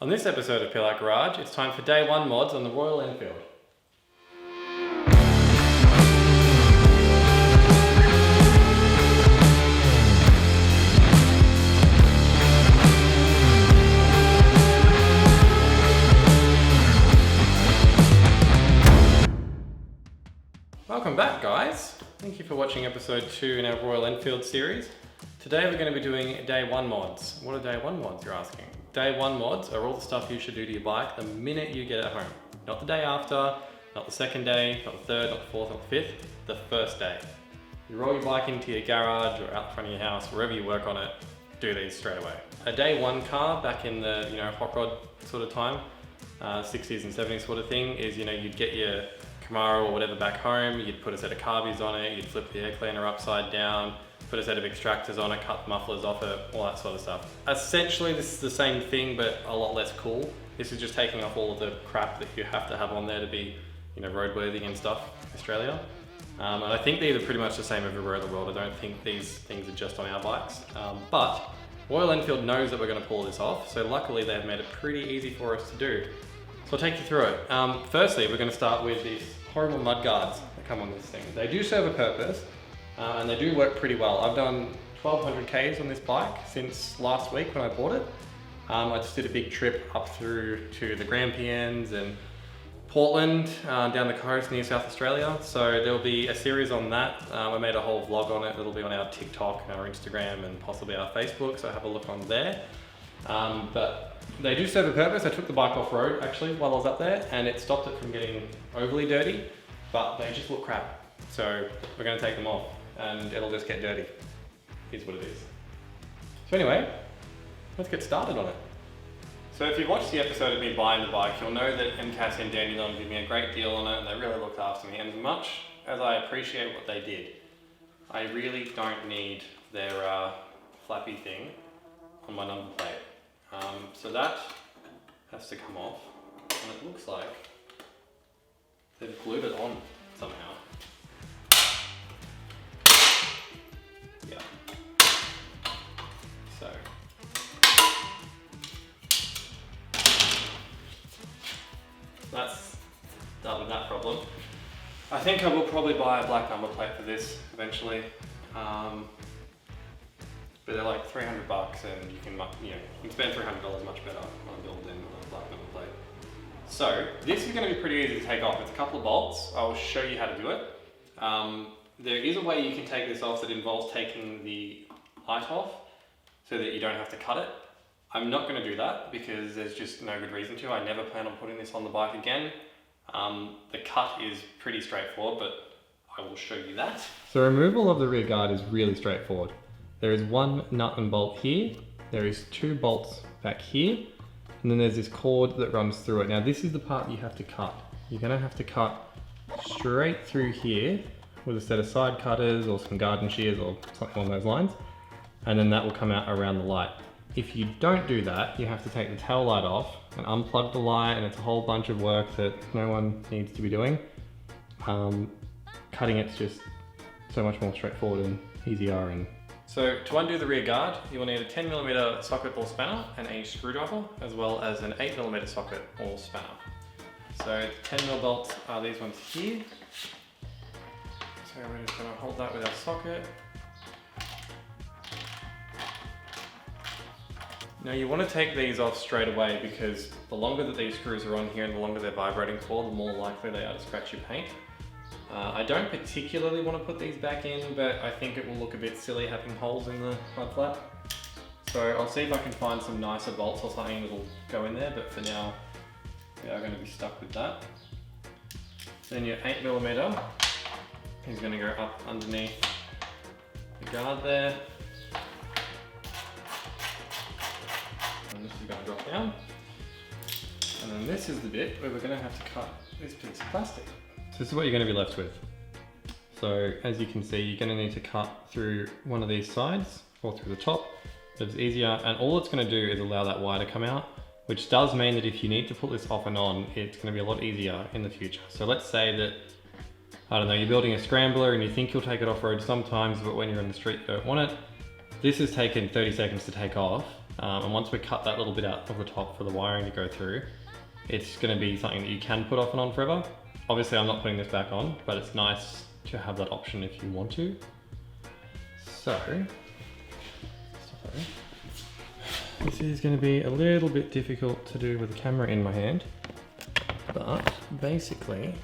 On this episode of Peel Out Garage, it's time for day one mods on the Royal Enfield. Welcome back, guys. Thank you for watching episode 2 in our Royal Enfield series. Today we're going to be doing day one mods. What are day one mods, you're asking? Day one mods are all the stuff you should do to your bike the minute you get it home. Not the day after, not the second day, not the third, not the fourth, not the fifth, the first day. You roll your bike into your garage or out front of your house, wherever you work on it, do these straight away. A day one car back in the hot rod sort of time, 60s and 70s sort of thing, is you'd get your Camaro or whatever back home, you'd put a set of carbies on it, you'd flip the air cleaner upside down, put a set of extractors on it, cut the mufflers off it, all that sort of stuff. Essentially this is the same thing but a lot less cool. This is just taking off all of the crap that you have to have on there to be roadworthy and stuff, Australia. And I think these are pretty much the same everywhere in the world. I don't think these things are just on our bikes. But Royal Enfield knows that we're going to pull this off, so luckily they've made it pretty easy for us to do. So I'll take you through it. Firstly, we're going to start with these horrible mud guards that come on this thing. They do serve a purpose, and they do work pretty well. I've done 1200 Ks on this bike since last week when I bought it. I just did a big trip up through to the Grampians and Portland, down the coast near South Australia. So there'll be a series on that. I made a whole vlog on it. It'll be on our TikTok, our Instagram, and possibly our Facebook, so have a look on there. But they do serve a purpose. I took the bike off road actually while I was up there and it stopped it from getting overly dirty, but they just look crap. So we're going to take them off and it'll just get dirty. Here's what it is. So anyway, let's get started on it. So if you've watched the episode of me buying the bike, you'll know that MCAS and Dandelion gave me a great deal on it and they really looked after me. And as much as I appreciate what they did, I really don't need their flappy thing on my number plate. So that has to come off, and it looks like they've glued it on somehow. Yeah. So that's done with that problem. I think I will probably buy a black number plate for this eventually. But they're like $300 and you can spend $300 much better on a build than a black number plate. So this is going to be pretty easy to take off. It's a couple of bolts. I'll show you how to do it. There is a way you can take this off that involves taking the light off so that you don't have to cut it. I'm not going to do that because there's just no good reason to. I never plan on putting this on the bike again. The cut is pretty straightforward, but I will show you that. So removal of the rear guard is really straightforward. There is one nut and bolt here, there is 2 bolts back here, and then there's this cord that runs through it. Now this is the part you have to cut. You're going to have to cut straight through here with a set of side cutters or some garden shears or something along those lines, and then that will come out around the light. If you don't do that, you have to take the tail light off and unplug the light, and it's a whole bunch of work that no one needs to be doing. Cutting it's just so much more straightforward and easier. So to undo the rear guard, you will need a 10mm socket or spanner and a screwdriver, as well as an 8mm socket or spanner. So 10mm bolts are these ones here. So we're just going to hold that with our socket. Now you want to take these off straight away because the longer that these screws are on here and the longer they're vibrating for, the more likely they are to scratch your paint. I don't particularly want to put these back in, but I think it will look a bit silly having holes in the mud flap. So I'll see if I can find some nicer bolts or something that'll go in there, but for now we are going to be stuck with that. Then your 8mm is going to go up underneath the guard there. And this is going to drop down. And then this is the bit where we're going to have to cut this piece of plastic. So this is what you're going to be left with. So as you can see, you're going to need to cut through one of these sides or through the top. It's easier, and all it's going to do is allow that wire to come out, which does mean that if you need to put this off and on, it's going to be a lot easier in the future. So let's say that, I don't know, you're building a scrambler and you think you'll take it off road sometimes, but when you're in the street you don't want it. This has taken 30 seconds to take off. And once we cut that little bit out of the top for the wiring to go through, it's going to be something that you can put off and on forever. Obviously I'm not putting this back on, but it's nice to have that option if you want to. So, this is going to be a little bit difficult to do with the camera in my hand, but basically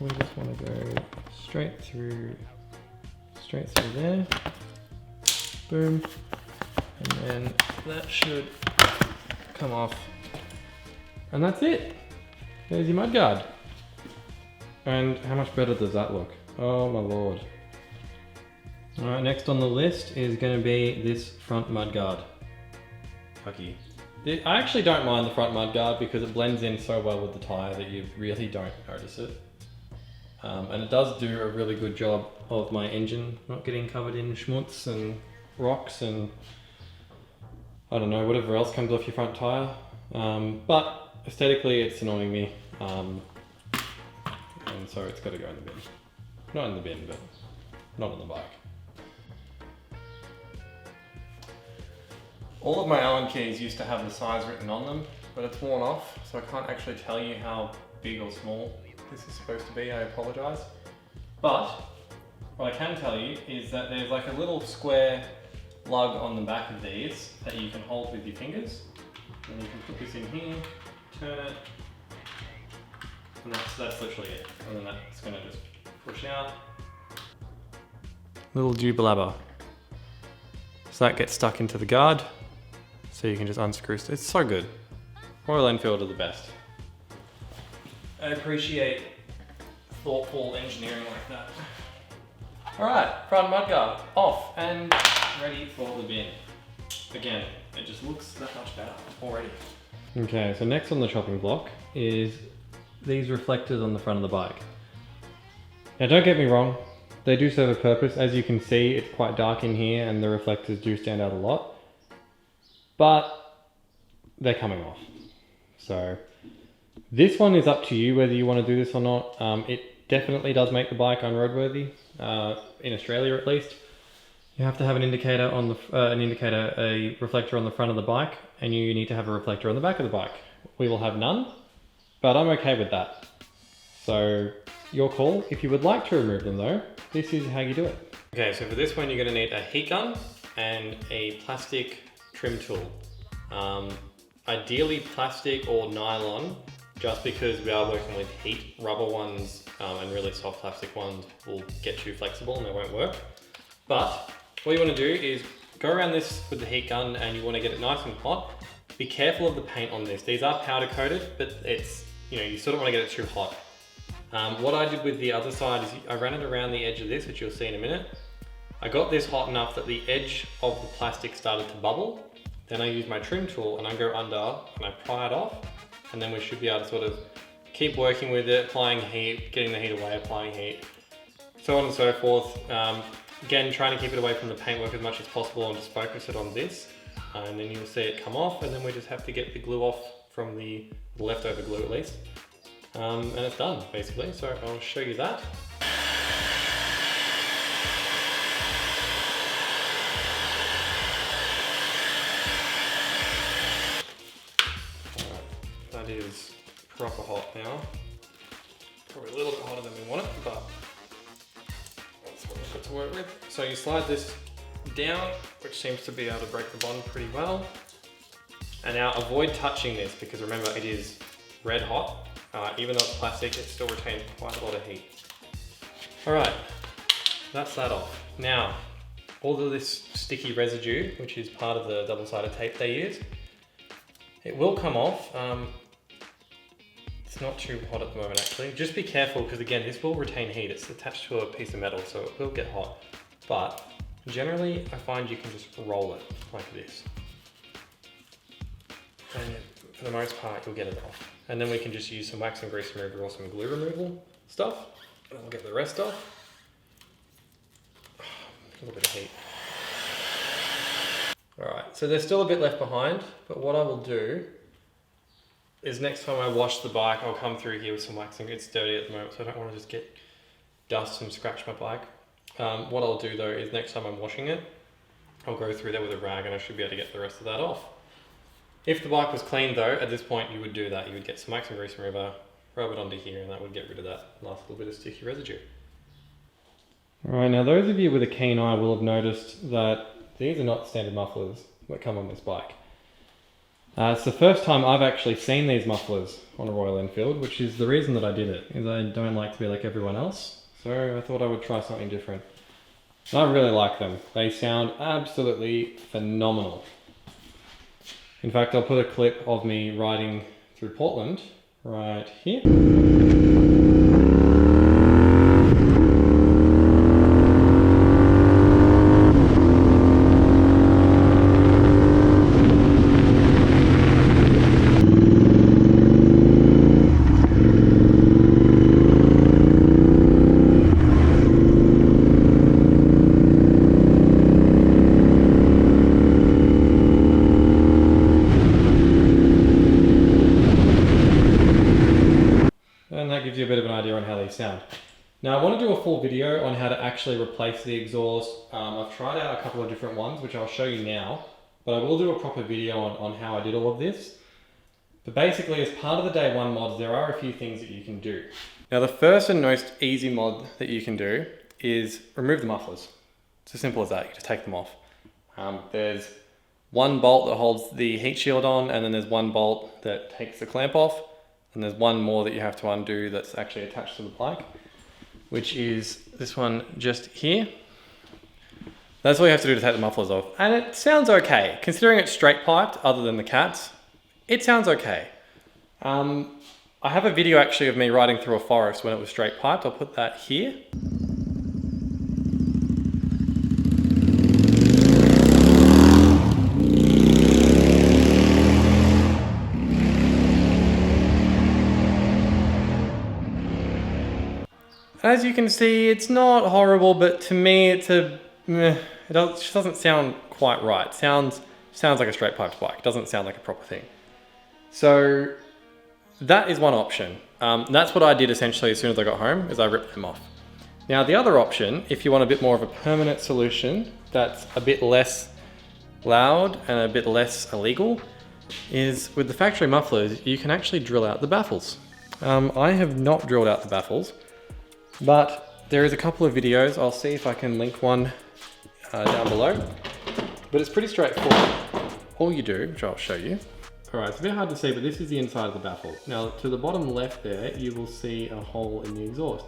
we just want to go straight through there, boom, and then that should come off, and that's it. There's your mudguard. And how much better does that look? Oh my lord. Alright, next on the list is going to be this front mudguard. Fucky. I actually don't mind the front mudguard because it blends in so well with the tyre that you really don't notice it. And it does do a really good job of my engine not getting covered in schmutz and rocks and I don't know, whatever else comes off your front tyre. But aesthetically it's annoying me. And so it's got to go in the bin. Not in the bin, but not on the bike. All of my Allen keys used to have the size written on them, but it's worn off, so I can't actually tell you how big or small this is supposed to be. I apologise. But what I can tell you is that there's like a little square lug on the back of these that you can hold with your fingers. And you can put this in here, turn it, and that's literally it. And then that's going to just push out. Little jubalabber. So that gets stuck into the guard. So you can just unscrew. It's so good. Royal Enfield are the best. I appreciate thoughtful engineering like that. Alright, front mudguard off and ready for the bin. Again, it just looks that much better already. Okay, so next on the chopping block is these reflectors on the front of the bike. Now don't get me wrong, they do serve a purpose. As you can see, it's quite dark in here and the reflectors do stand out a lot. But they're coming off. So this one is up to you whether you want to do this or not. It definitely does make the bike unroadworthy, in Australia at least. You have to have an indicator on the a reflector on the front of the bike, and you need to have a reflector on the back of the bike. We will have none, but I'm okay with that. So your call. If you would like to remove them though, this is how you do it. Okay, so for this one you're going to need a heat gun and a plastic trim tool. Ideally plastic or nylon, just because we are working with heat. Rubber ones and really soft plastic ones will get too flexible and they won't work. But what you want to do is go around this with the heat gun and you want to get it nice and hot. Be careful of the paint on this. These are powder coated, but it's, you sort of want to get it too hot. What I did with the other side is I ran it around the edge of this, which you'll see in a minute. I got this hot enough that the edge of the plastic started to bubble. Then I use my trim tool and I go under and I pry it off, and then we should be able to sort of keep working with it, applying heat, getting the heat away, applying heat, so on and so forth. Again, trying to keep it away from the paintwork as much as possible and just focus it on this. And then you'll see it come off, and then we just have to get the glue off from the leftover glue at least. And it's done basically, so I'll show you that. That is proper hot now. Probably a little bit hotter than we want it, but that's what we've got to work with. So you slide this down, which seems to be able to break the bond pretty well. And now avoid touching this because remember it is red hot. Even though it's plastic, it still retains quite a lot of heat. All right, that's that off. Now, all of this sticky residue, which is part of the double-sided tape they use, it will come off. It's not too hot at the moment actually. Just be careful because again, this will retain heat. It's attached to a piece of metal, so it will get hot. But generally, I find you can just roll it like this. And for the most part, you'll get it off. And then we can just use some wax and grease remover or some glue removal stuff. And we'll get the rest off. A little bit of heat. Alright, so there's still a bit left behind, but what I will do is next time I wash the bike, I'll come through here with some wax and it's dirty at the moment, so I don't want to just get dust and scratch my bike. What I'll do though is next time I'm washing it, I'll go through that with a rag and I should be able to get the rest of that off. If the bike was clean though, at this point you would do that. You would get some wax and grease remover, rub it onto here, and that would get rid of that last little bit of sticky residue. Alright, now those of you with a keen eye will have noticed that these are not standard mufflers that come on this bike. It's the first time I've actually seen these mufflers on a Royal Enfield, which is the reason that I did it, is I don't like to be like everyone else, so I thought I would try something different. And I really like them. They sound absolutely phenomenal. In fact, I'll put a clip of me riding through Portland right here. And that gives you a bit of an idea on how these sound. Now I want to do a full video on how to actually replace the exhaust. I've tried out a couple of different ones, which I'll show you now, but I will do a proper video on how I did all of this. But basically, as part of the day one mods, there are a few things that you can do. Now the first and most easy mod that you can do is remove the mufflers. It's as simple as that, you just take them off. There's one bolt that holds the heat shield on, and then there's one bolt that takes the clamp off. And there's one more that you have to undo that's actually attached to the bike, which is this one just here. That's all you have to do to take the mufflers off. And it sounds okay. Considering it's straight piped, other than the cats, it sounds okay. I have a video actually of me riding through a forest when it was straight piped. I'll put that here. As you can see, it's not horrible, but to me, it just doesn't sound quite right. It sounds like a straight piped bike. It doesn't sound like a proper thing. So that is one option. That's what I did essentially as soon as I got home, is I ripped them off. Now the other option, if you want a bit more of a permanent solution that's a bit less loud and a bit less illegal, is with the factory mufflers, you can actually drill out the baffles. I have not drilled out the baffles, but there is a couple of videos. I'll see if I can link one down below. But it's pretty straightforward. All you do, which I'll show you. Alright, it's a bit hard to see, but this is the inside of the baffle. Now, to the bottom left there, you will see a hole in the exhaust.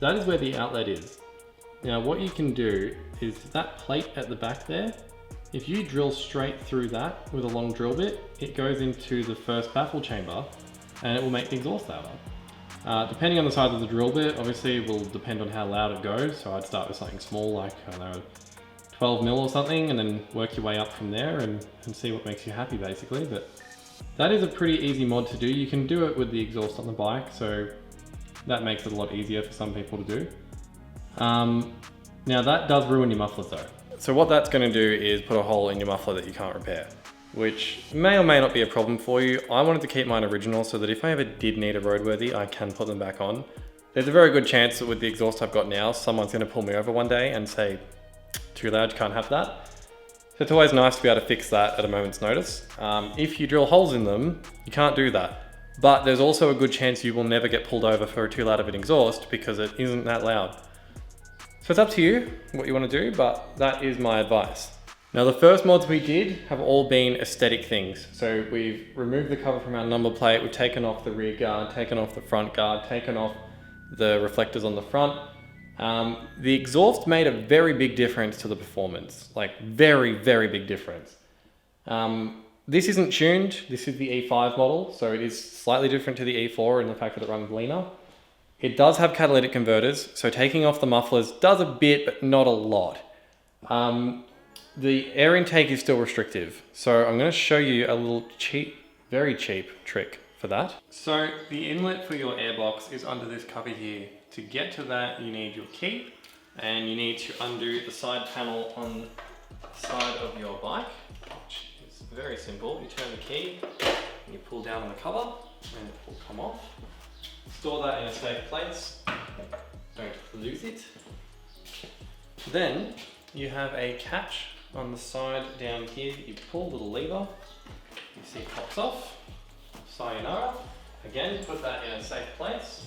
That is where the outlet is. Now, what you can do is that plate at the back there, if you drill straight through that with a long drill bit, it goes into the first baffle chamber and it will make the exhaust louder. Depending on the size of the drill bit, obviously it will depend on how loud it goes. So I'd start with something small, like, I don't know, 12 mil or something, and then work your way up from there and see what makes you happy, basically. But that is a pretty easy mod to do. You can do it with the exhaust on the bike, so that makes it a lot easier for some people to do. Now that does ruin your mufflers though. So what that's going to do is put a hole in your muffler that you can't repair, which may or may not be a problem for you. I wanted to keep mine original so that if I ever did need a roadworthy, I can put them back on. There's a very good chance that with the exhaust I've got now, someone's going to pull me over one day and say, too loud, you can't have that. So it's always nice to be able to fix that at a moment's notice. If you drill holes in them, you can't do that. But there's also a good chance you will never get pulled over for too loud of an exhaust because it isn't that loud. So it's up to you what you want to do, but that is my advice. Now the first mods we did have all been aesthetic things. So we've removed the cover from our number plate, we've taken off the rear guard, taken off the front guard, taken off the reflectors on the front. The exhaust made a very big difference to the performance, like very, very big difference. This isn't tuned, this is the E5 model, so it is slightly different to the E4 in the fact that it runs leaner. It does have catalytic converters, so taking off the mufflers does a bit, but not a lot. The air intake is still restrictive, so I'm going to show you a little cheap, very cheap trick for that. So the inlet for your airbox is under this cover here. To get to that, you need your key, and you need to undo the side panel on the side of your bike, which is very simple. You turn the key, and you pull down on the cover, and it will come off. Store that in a safe place, don't lose it. Then you have a catch on the side down here, you pull the little lever, you see it pops off. Sayonara. Again, put that in a safe place.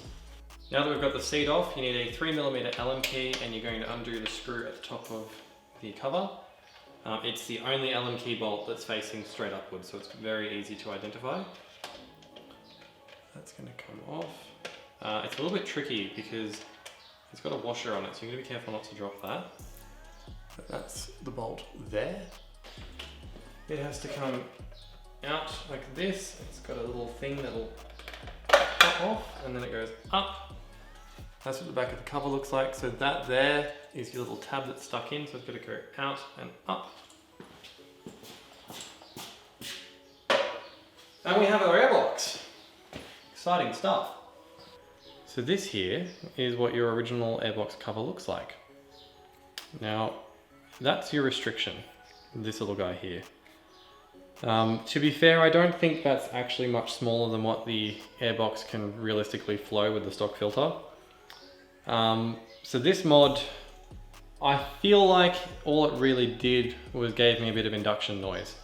Now that we've got the seat off, you need a 3mm Allen key and you're going to undo the screw at the top of the cover. It's the only Allen key bolt that's facing straight upwards, so it's very easy to identify. That's going to come off. It's a little bit tricky because it's got a washer on it, so you're going to be careful not to drop that. But that's the bolt there. It has to come out like this. It's got a little thing that'll pop off and then it goes up. That's what the back of the cover looks like. So that there is your little tab that's stuck in, so it's got to go out and up. And we have our airbox. Exciting stuff. So this here is what your original airbox cover looks like. Now, that's your restriction, this little guy here. To be fair, I don't think that's actually much smaller than what the airbox can realistically flow with the stock filter. So this mod, I feel like all it really did was gave me a bit of induction noise.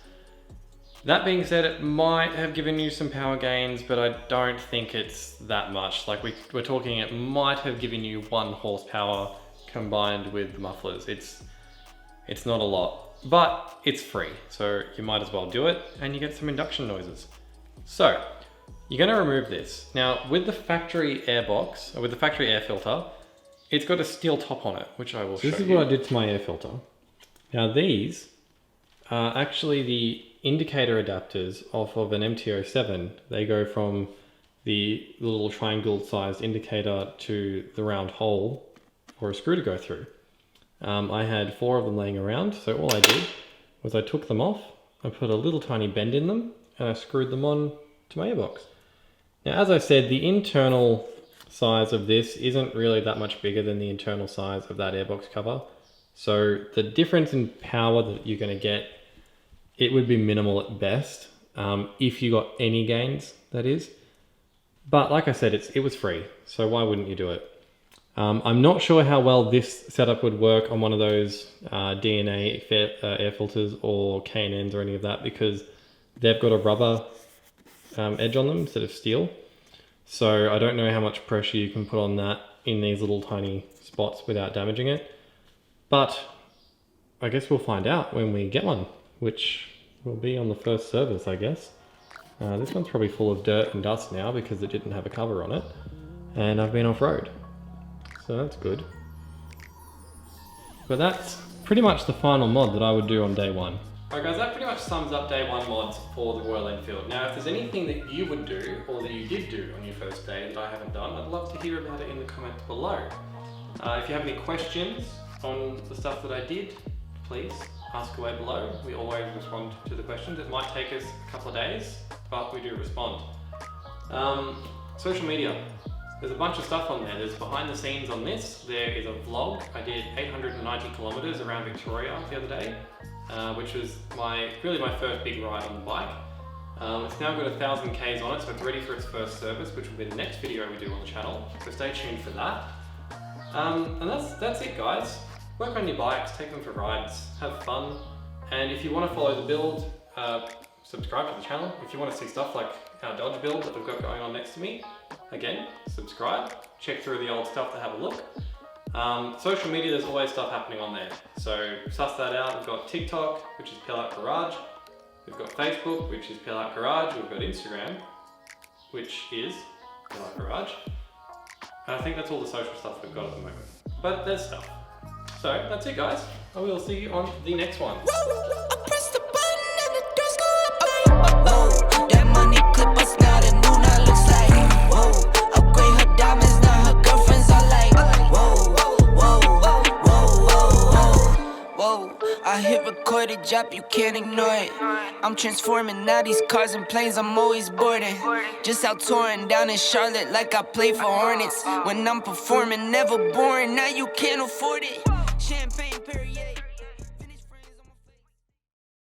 That being said, it might have given you some power gains, but I don't think it's that much. Like we're talking, it might have given you 1 horsepower combined with the mufflers. It's not a lot. But it's free, so you might as well do it and you get some induction noises. So, you're going to remove this. Now, with the factory airbox, or with the factory air filter, it's got a steel top on it, which I will show you. This is what I did to my air filter. Now these are actually the indicator adapters off of an MT-07. They go from the little triangle sized indicator to the round hole for a screw to go through. I had 4 of them laying around, so all I did was I took them off, I put a little tiny bend in them, and I screwed them on to my airbox. Now, as I said, the internal size of this isn't really that much bigger than the internal size of that airbox cover, so the difference in power that you're going to get, it would be minimal at best, if you got any gains, that is. But like I said, it was free, so why wouldn't you do it? I'm not sure how well this setup would work on one of those DNA air filters or K&Ns or any of that, because they've got a rubber edge on them instead of steel. So I don't know how much pressure you can put on that in these little tiny spots without damaging it. But I guess we'll find out when we get one, which will be on the first service, I guess. This one's probably full of dirt and dust now because it didn't have a cover on it. And I've been off-road. So that's good. But that's pretty much the final mod that I would do on day 1. Alright guys, that pretty much sums up day 1 mods for the Royal Enfield. Now if there's anything that you would do, or that you did do on your first day that I haven't done, I'd love to hear about it in the comments below. If you have any questions on the stuff that I did, please ask away below. We always respond to the questions. It might take us a couple of days, but we do respond. Social media. There's a bunch of stuff on there. There's behind the scenes on this. There is a vlog. I did 890 kilometers around Victoria the other day, which was really my first big ride on the bike. It's now got 1,000 Ks on it, so it's ready for its first service, which will be the next video we do on the channel. So stay tuned for that. And that's it, guys. Work on your bikes, take them for rides, have fun. And if you want to follow the build, subscribe to the channel. If you want to see stuff like our Dodge build that we've got going on next to me, again, subscribe, check through the old stuff to have a look. Social media, there's always stuff happening on there. So suss that out. We've got TikTok, which is Peel Out Garage. We've got Facebook, which is Peel Out Garage. We've got Instagram, which is Peel Out Garage. And I think that's all the social stuff we've got at the moment. But there's stuff. So that's it, guys. I will see you on the next one. I hit recorded drop, you can't ignore it. I'm transforming now these cars and planes, I'm always boarding. Just out touring down in Charlotte like I play for Hornets. When I'm performing, never boring, now you can't afford it. Champagne.